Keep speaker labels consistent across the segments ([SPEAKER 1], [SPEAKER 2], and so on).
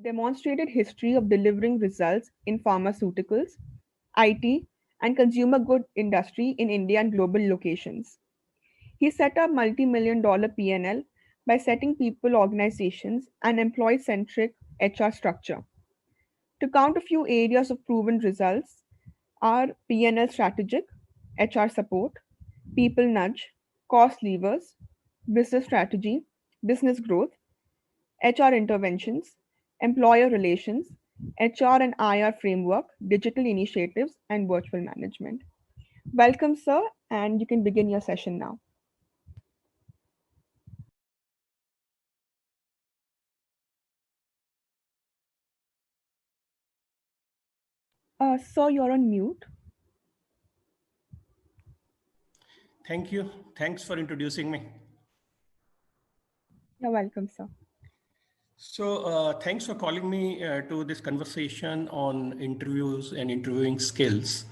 [SPEAKER 1] demonstrated history of delivering results in pharmaceuticals, IT, and consumer good industry in India and global locations. He set up multi-million dollar P&L by setting people, organizations, and employee-centric HR structure. To count a few areas of proven results are P&L strategic, HR support, people nudge, cost levers, business strategy, business growth, HR interventions, employer relations, HR and IR framework, digital initiatives, and virtual management. Welcome, sir, and you can begin your session now. Sir, you're on mute.
[SPEAKER 2] Thank you. Thanks for introducing me.
[SPEAKER 1] You're welcome, sir.
[SPEAKER 2] So thanks for calling me to this conversation on interviews and interviewing skills.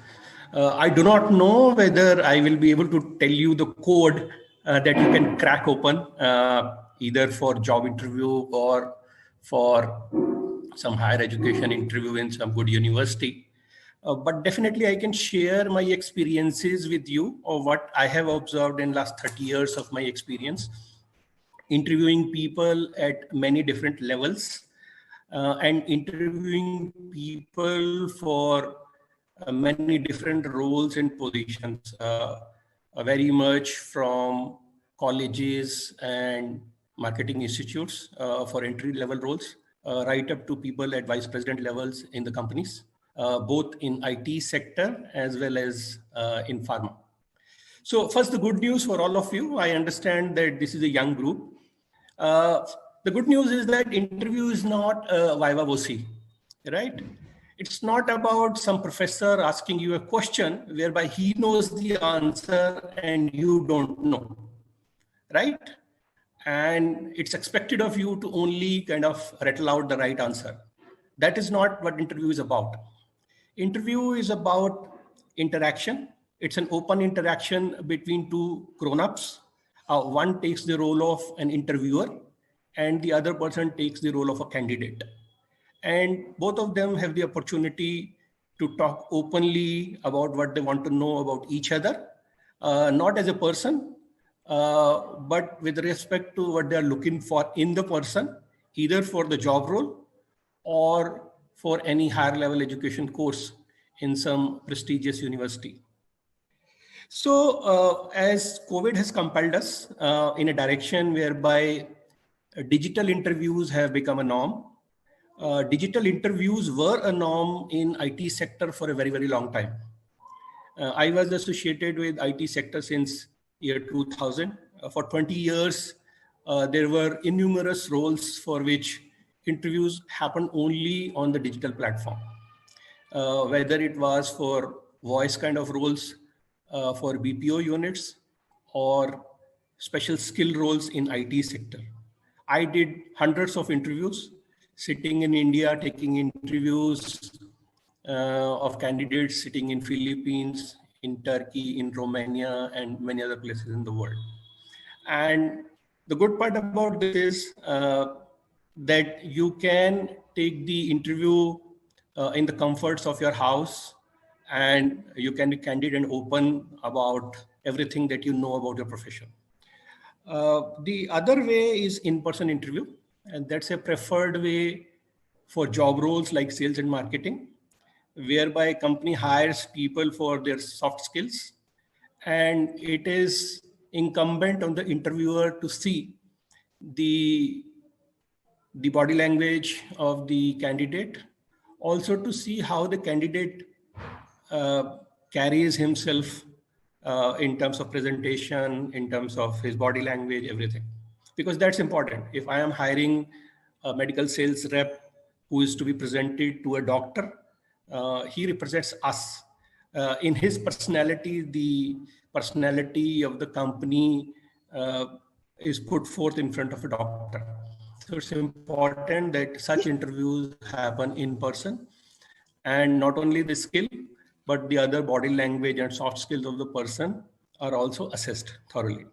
[SPEAKER 2] I do not know whether I will be able to tell you the code that you can crack open either for job interview or for some higher education interview in some good university. But definitely I can share my experiences with you or what I have observed in last 30 years of my experience interviewing people at many different levels and interviewing people for many different roles and positions, very much from colleges and marketing institutes for entry level roles, right up to people at vice president levels in the companies, both in IT sector as well as in pharma. So first, the good news for all of you. I understand that this is a young group. The good news is that interview is not viva voce, right? It's not about some professor asking you a question whereby he knows the answer and you don't know, right? And it's expected of you to only kind of rattle out the right answer. That is not what interview is about. Interview is about interaction. It's an open interaction between two grown-ups. One takes the role of an interviewer and the other person takes the role of a candidate. And both of them have the opportunity to talk openly about what they want to know about each other, not as a person, but with respect to what they're looking for in the person, either for the job role or for any higher level education course in some prestigious university. So as COVID has compelled us in a direction whereby digital interviews have become a norm, digital interviews were a norm in IT sector for a very, very long time. I was associated with IT sector since year 2000. For 20 years, there were innumerous roles for which interviews happened only on the digital platform. Whether it was for voice kind of roles for BPO units or special skill roles in IT sector. I did hundreds of interviews, sitting in India, taking interviews of candidates sitting in Philippines, in Turkey, in Romania, and many other places in the world. And the good part about this is that you can take the interview in the comforts of your house, and you can be candid and open about everything that you know about your profession. The other way is in-person interview, and that's a preferred way for job roles like sales and marketing, whereby a company hires people for their soft skills, and it is incumbent on the interviewer to see the body language of the candidate, also to see how the candidate carries himself in terms of presentation, in terms of his body language, everything. Because that's important. If I am hiring a medical sales rep who is to be presented to a doctor, he represents us. In his personality, the personality of the company is put forth in front of a doctor. So it's important that such interviews happen in person, and not only the skill, but the other body language and soft skills of the person are also assessed thoroughly.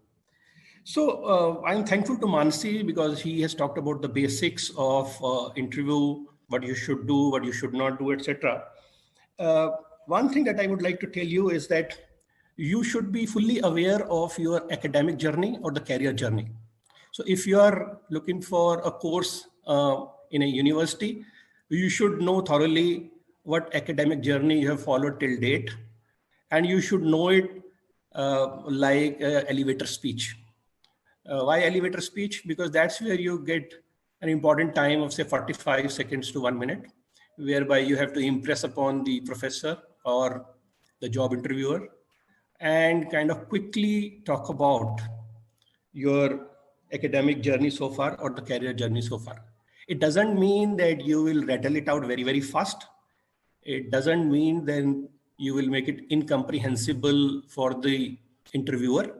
[SPEAKER 2] So I'm thankful to Mansi because he has talked about the basics of interview, what you should do, what you should not do, etc. Uh, One thing that I would like to tell you is that you should be fully aware of your academic journey or the career journey. So if you are looking for a course in a university, you should know thoroughly what academic journey you have followed till date, and you should know it like elevator speech. Why elevator speech? Because that's where you get an important time of say 45 seconds to 1 minute, whereby you have to impress upon the professor or the job interviewer and kind of quickly talk about your academic journey so far or the career journey so far. It doesn't mean that you will rattle it out very, very fast. It doesn't mean then you will make it incomprehensible for the interviewer.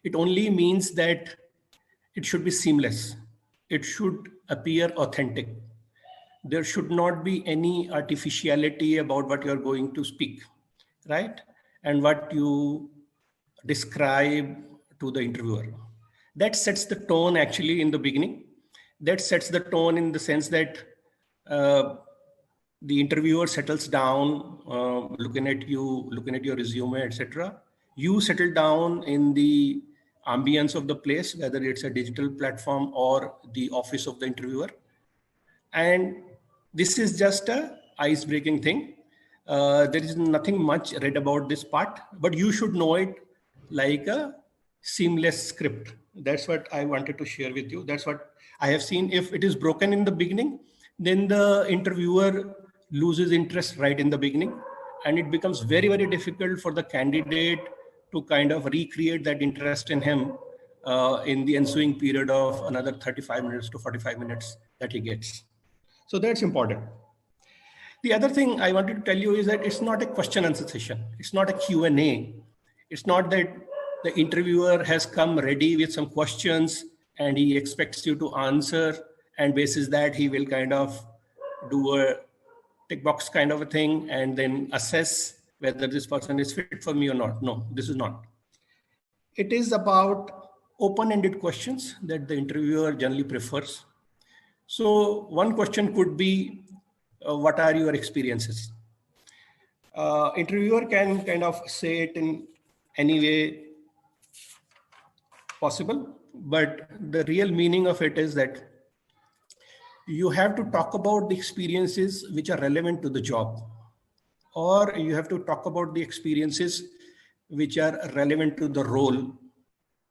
[SPEAKER 2] It only means that it should be seamless. It should appear authentic. There should not be any artificiality about what you're going to speak, right? And what you describe to the interviewer. That sets the tone actually in the beginning. That sets the tone in the sense that uh, the interviewer settles down, looking at your resume, etc. You settle down in the ambience of the place, whether it's a digital platform or the office of the interviewer. And this is just a ice breaking thing. There is nothing much read about this part, but you should know it like a seamless script. That's what I wanted to share with you. That's what I have seen. If it is broken in the beginning, then the interviewer loses interest right in the beginning, and it becomes very, very difficult for the candidate to kind of recreate that interest in him in the ensuing period of another 35 minutes to 45 minutes that he gets. So that's important. The other thing I wanted to tell you is that it's not a question answer session. It's not a Q&A. It's not that the interviewer has come ready with some questions and he expects you to answer, and basis that he will kind of do a tick box kind of a thing and then assess whether this person is fit for me or not. No, this is not. It is about open-ended questions that the interviewer generally prefers. So one question could be, what are your experiences? Interviewer can kind of say it in any way possible, but the real meaning of it is that you have to talk about the experiences which are relevant to the job, or you have to talk about the experiences which are relevant to the role,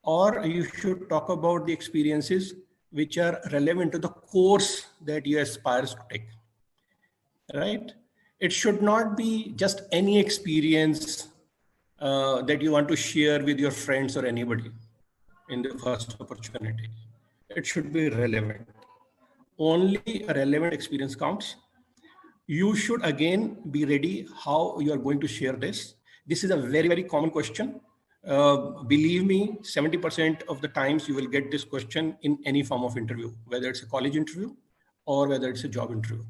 [SPEAKER 2] or you should talk about the experiences which are relevant to the course that you aspire to take, right? It should not be just any experience that you want to share with your friends or anybody in the first opportunity. It should be relevant. Only a relevant experience counts. You should again be ready how you are going to share this. This is a very, very common question. Believe me, 70% of the times you will get this question in any form of interview, whether it's a college interview or whether it's a job interview.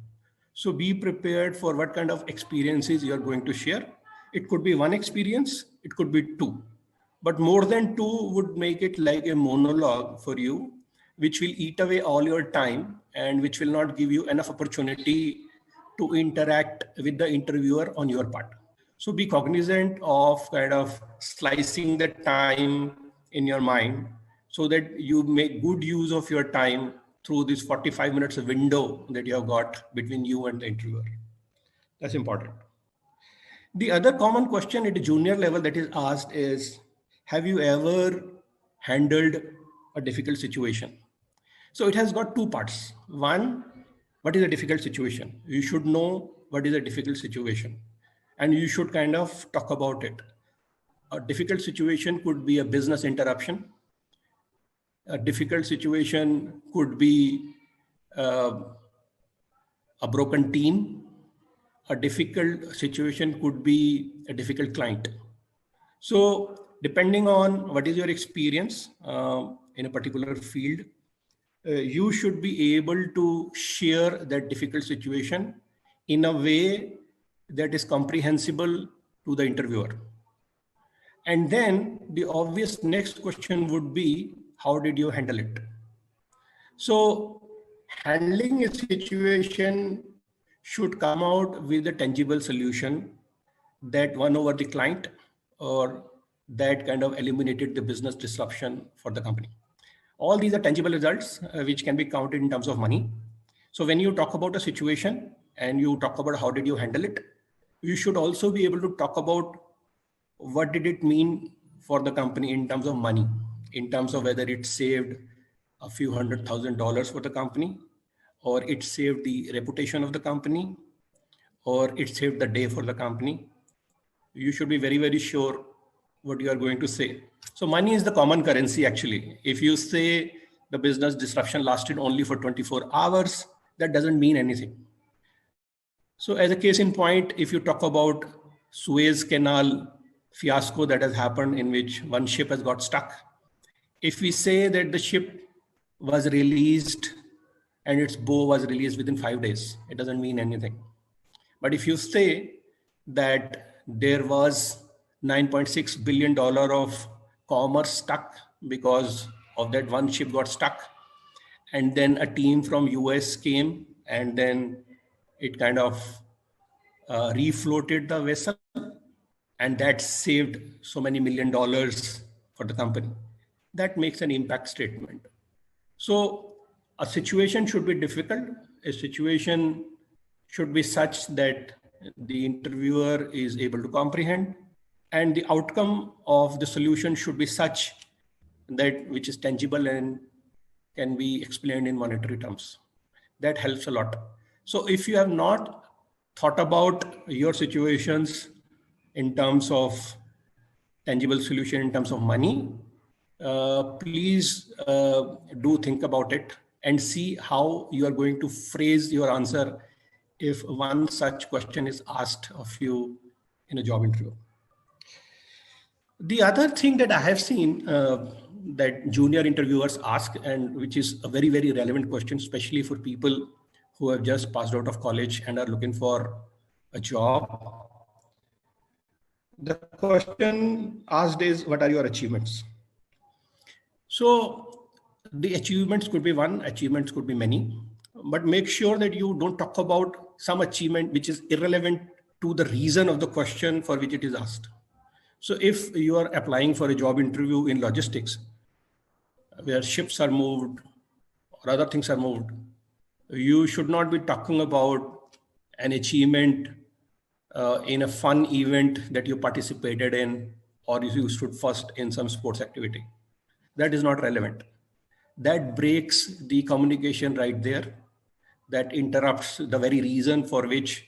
[SPEAKER 2] So be prepared for what kind of experiences you're going to share. It could be one experience, it could be two, but more than two would make it like a monologue for you, which will eat away all your time and which will not give you enough opportunity to interact with the interviewer on your part. So be cognizant of kind of slicing the time in your mind so that you make good use of your time through this 45 minutes window that you have got between you and the interviewer. That's important. The other common question at a junior level that is asked is, have you ever handled a difficult situation? So it has got two parts. One, what is a difficult situation? You should know what is a difficult situation and you should kind of talk about it. A difficult situation could be a business interruption. A difficult situation could be uh, a broken team. A difficult situation could be a difficult client. So depending on what is your experience in a particular field, you should be able to share that difficult situation in a way that is comprehensible to the interviewer. And then the obvious next question would be, how did you handle it? So handling a situation should come out with a tangible solution that won over the client or that kind of eliminated the business disruption for the company. All these are tangible results which can be counted in terms of money. So when you talk about a situation and you talk about how did you handle it, you should also be able to talk about what did it mean for the company in terms of money, in terms of whether it saved a few $100,000 for the company, or it saved the reputation of the company, or it saved the day for the company. You should be very, very sure what you are going to say. So money is the common currency actually. If you say the business disruption lasted only for 24 hours, that doesn't mean anything. So as a case in point, if you talk about Suez Canal fiasco that has happened in which one ship has got stuck, if we say that the ship was released and its bow was released within 5 days, it doesn't mean anything. But if you say that there was $9.6 billion of commerce stuck because of that one ship got stuck, and then a team from US came and then it kind of refloated the vessel, and that saved so many $1 million for the company. That makes an impact statement. So a situation should be difficult. A situation should be such that the interviewer is able to comprehend, and the outcome of the solution should be such that which is tangible and can be explained in monetary terms. That helps a lot. So if you have not thought about your situations in terms of tangible solution, in terms of money, please do think about it and see how you are going to phrase your answer if one such question is asked of you in a job interview. The other thing that I have seen that junior interviewers ask, and which is a very, very relevant question, especially for people who have just passed out of college and are looking for a job. The question asked is, what are your achievements? So the achievements could be one, achievements could be many, but make sure that you don't talk about some achievement which is irrelevant to the reason of the question for which it is asked. So if you are applying for a job interview in logistics, where ships are moved or other things are moved, you should not be talking about an achievement in a fun event that you participated in, or you stood first in some sports activity. That is not relevant. That breaks the communication right there. That interrupts the very reason for which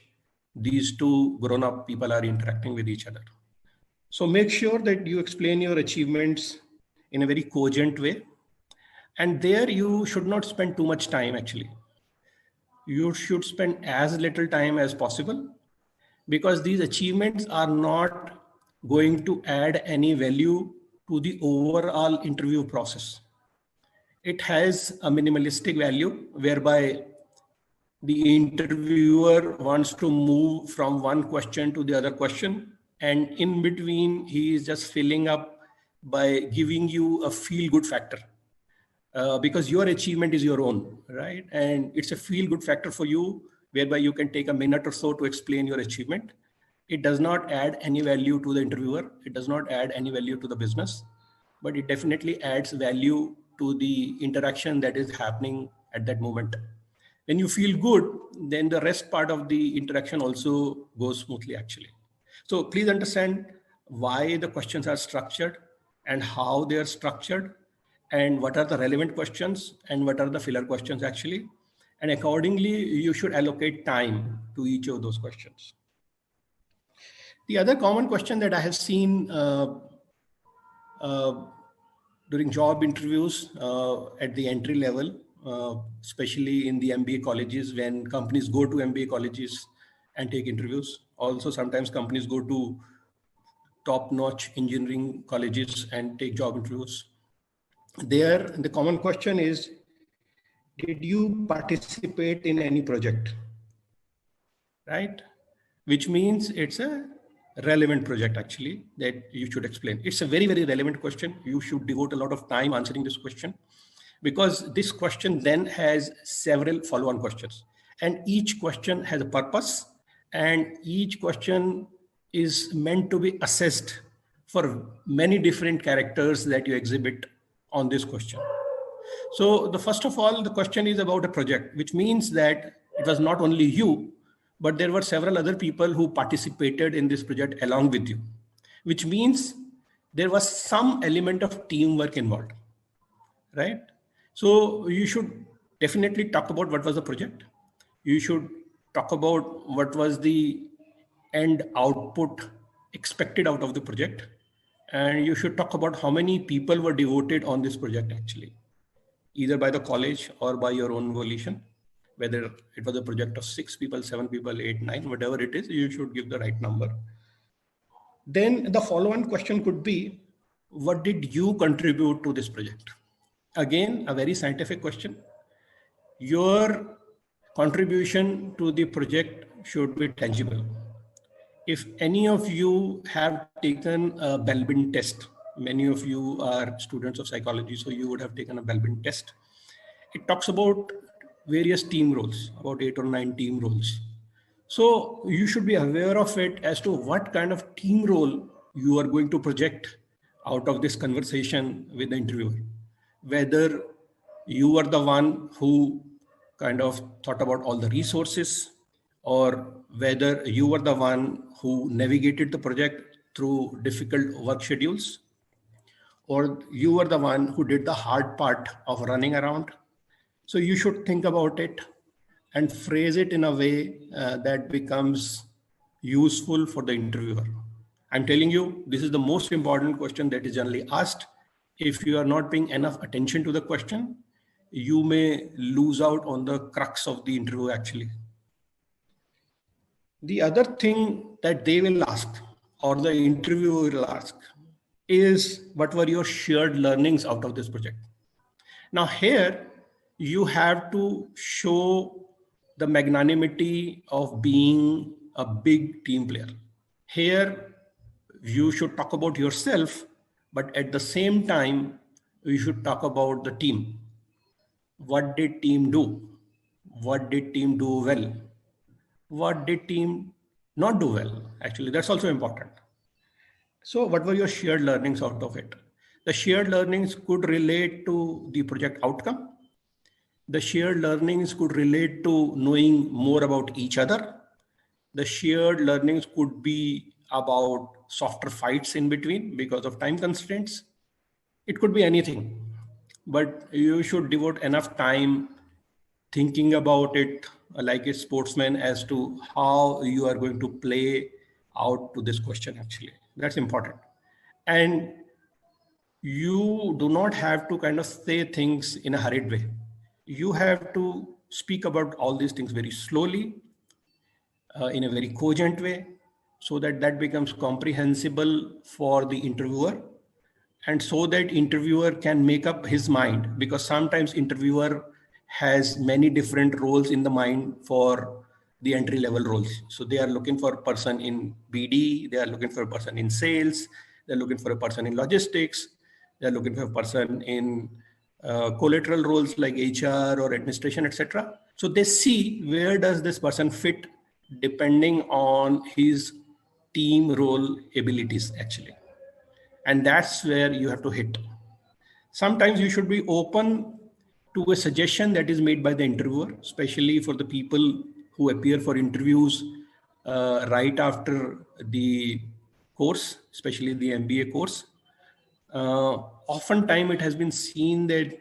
[SPEAKER 2] these two grown-up people are interacting with each other. So make sure that you explain your achievements in a very cogent way. And there you should not spend too much time actually. You should spend as little time as possible, because these achievements are not going to add any value to the overall interview process. It has a minimalistic value whereby the interviewer wants to move from one question to the other question, and in between he is just filling up by giving you a feel good factor, because your achievement is your own, right? And it's a feel good factor for you whereby you can take a minute or so to explain your achievement. It does not add any value to the interviewer, it does not add any value to the business, but it definitely adds value to the interaction that is happening at that moment. When you feel good, then the rest part of the interaction also goes smoothly actually. So please understand why the questions are structured and how they are structured, and what are the relevant questions and what are the filler questions actually. And accordingly, you should allocate time to each of those questions. The other common question that I have seen uh, during job interviews at the entry level, especially in the MBA colleges, when companies go to MBA colleges and take interviews. Also, sometimes companies go to top-notch engineering colleges and take job interviews. There, the common question is, did you participate in any project? Right? Which means it's a relevant project actually that you should explain? It's a very, very relevant question. You should devote a lot of time answering this question, because this question then has several follow-on questions, and each question has a purpose, and each question is meant to be assessed for many different characters that you exhibit on this question. So the first of all, the question is about a project, which means that it was not only you, but there were several other people who participated in this project along with you, which means there was some element of teamwork involved, right? So you should definitely talk about what was the project. You should talk about what was the end output expected out of the project. And you should talk about how many people were devoted on this project actually, either by the college or by your own volition. Whether it was a project of 6 people, 7 people, 8, 9, whatever it is, you should give the right number. Then the follow-on question could be, what did you contribute to this project? Again, a very scientific question. Your contribution to the project should be tangible. If any of you have taken a Belbin test, many of you are students of psychology, so you would have taken a Belbin test. It talks about various team roles, about 8 or 9 team roles. So you should be aware of it as to what kind of team role you are going to project out of this conversation with the interviewer. Whether you are the one who kind of thought about all the resources, or whether you were the one who navigated the project through difficult work schedules, or you were the one who did the hard part of running around. So you should think about it and phrase it in a way that becomes useful for the interviewer. I'm telling you, this is the most important question that is generally asked. If you are not paying enough attention to the question, you may lose out on the crux of the interview actually. The other thing that they will ask, or the interviewer will ask, is what were your shared learnings out of this project? Now here, you have to show the magnanimity of being a big team player. Here, you should talk about yourself, but at the same time, you should talk about the team. What did team do? What did team do well? What did team not do well? Actually, that's also important. So what were your shared learnings out of it? The shared learnings could relate to the project outcome. The shared learnings could relate to knowing more about each other. The shared learnings could be about softer fights in between because of time constraints. It could be anything, but you should devote enough time thinking about it like a sportsman as to how you are going to play out to this question actually. That's important. And you do not have to kind of say things in a hurried way. You have to speak about all these things very slowly, in a very cogent way, so that that becomes comprehensible for the interviewer, and so that interviewer can make up his mind, because sometimes interviewer has many different roles in the mind for the entry level roles. So they are looking for a person in BD, they are looking for a person in sales, they're looking for a person in logistics, they're looking for a person in collateral roles like HR or administration, etc. So they see where does this person fit depending on his team role abilities actually. And that's where you have to hit. Sometimes you should be open to a suggestion that is made by the interviewer, especially for the people who appear for interviews right after the course, especially the MBA course. Oftentimes it has been seen that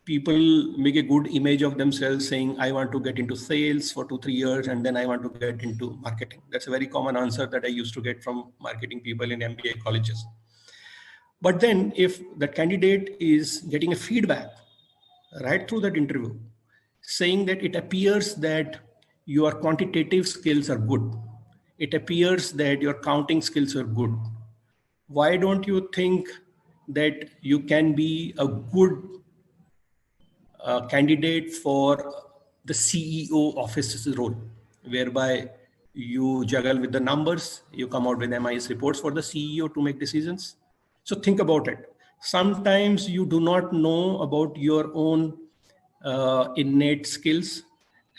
[SPEAKER 2] people make a good image of themselves saying, I want to get into sales for 2-3 years and then I want to get into marketing. That's a very common answer that I used to get from marketing people in MBA colleges. But then if the candidate is getting a feedback right through that interview, saying that it appears that your quantitative skills are good, it appears that your counting skills are good, why don't you think that you can be a good candidate for the CEO office's role, whereby you juggle with the numbers, you come out with MIS reports for the CEO to make decisions. So think about it. Sometimes you do not know about your own innate skills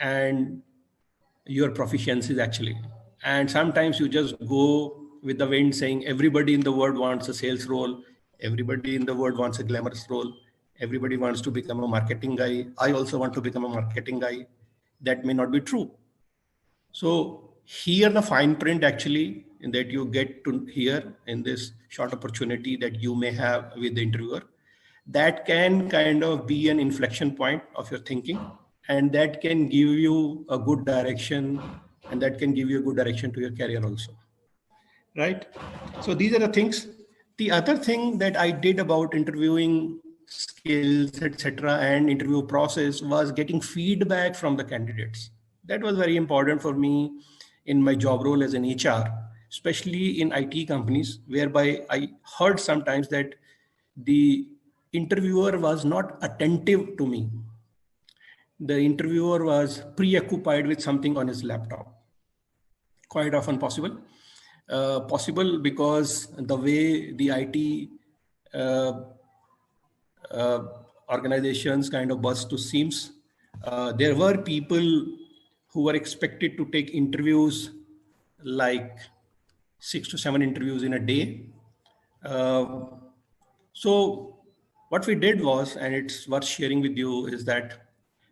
[SPEAKER 2] and your proficiencies actually. And sometimes you just go with the wind saying everybody in the world wants a sales role, everybody in the world wants a glamorous role, everybody wants to become a marketing guy. I also want to become a marketing guy. That may not be true. So here the fine print actually that you get to hear in this short opportunity that you may have with the interviewer, that can kind of be an inflection point of your thinking, and that can give you a good direction, and that can give you a good direction to your career also, right? So these are the things. The other thing that I did about interviewing skills, etc., and interview process was getting feedback from the candidates. That was very important for me in my job role as an HR, especially in IT companies, whereby I heard sometimes that the interviewer was not attentive to me. The interviewer was preoccupied with something on his laptop. Quite often possible. Possible because the way the IT uh, uh, organizations kind of bust to seams. There were people who were expected to take interviews like 6 to 7 interviews in a day. Uh, so what we did was, and it's worth sharing with you, is that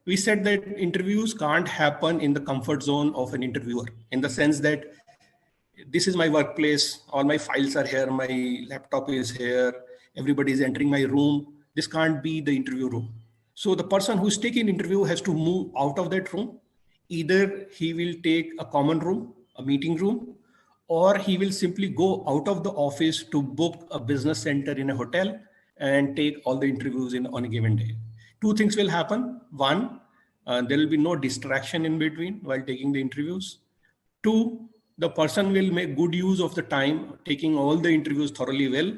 [SPEAKER 2] we said that interviews can't happen in the comfort zone of an interviewer, in the sense that this is my workplace, all my files are here, my laptop is here, everybody is entering my room. This can't be the interview room. So the person who's taking interview has to move out of that room. Either he will take a common room, a meeting room, or he will simply go out of the office to book a business center in a hotel and take all the interviews in on a given day. Two things will happen. One, there will be no distraction in between while taking the interviews. Two, the person will make good use of the time, taking all the interviews thoroughly well.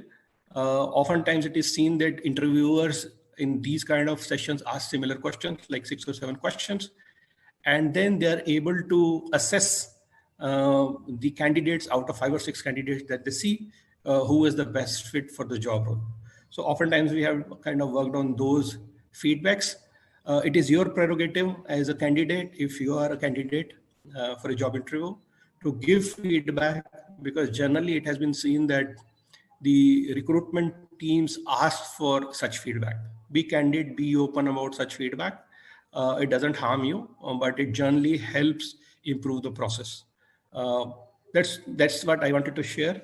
[SPEAKER 2] Oftentimes, it is seen that interviewers in these kind of sessions ask similar questions, like 6 or 7 questions, and then they are able to assess the candidates out of 5 or 6 candidates that they see, who is the best fit for the job role. So oftentimes we have kind of worked on those feedbacks. It is your prerogative as a candidate, if you are a candidate for a job interview, to give feedback, because generally it has been seen that the recruitment teams ask for such feedback. Be candid, be open about such feedback. It doesn't harm you, but it generally helps improve the process. Uh, that's what I wanted to share.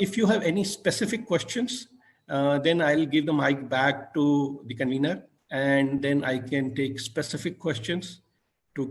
[SPEAKER 2] If you have any specific questions, then I'll give the mic back to the convener, and then I can take specific questions